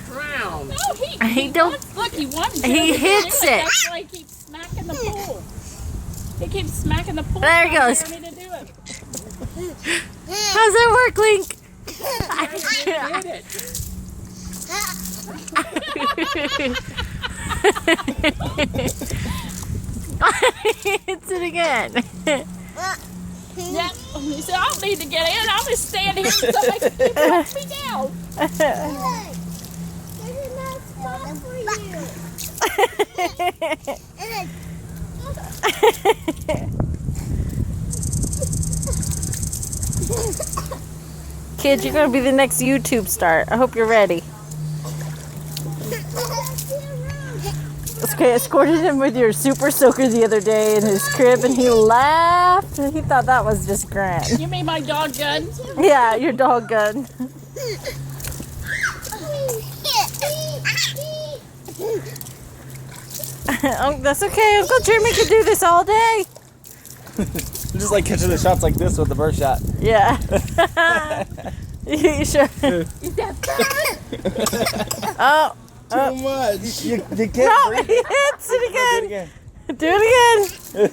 ground. No, he don't. Look, he wants to. He hits it. That's why he keeps smacking the pool. He keeps smacking the pool. There he goes. Me to do it. How's that work, Link? I did it. Hits it again. Yeah, he said, I'll need to get in. I'll just stand here so I can keep push me down. There's enough spot for you. Kid, you're going to be the next YouTube star. I hope you're ready. Okay, I escorted him with your super soaker the other day in his crib, and he laughed. He thought that was just grand. You mean my dog gun? Yeah, your dog gun. Oh, that's okay. Uncle Jeremy could do this all day. Just like catching the shots like this with the bird shot. Yeah. You sure? Oh. Too much. You can't No, breathe. he hits it again. Do it again. Do it again.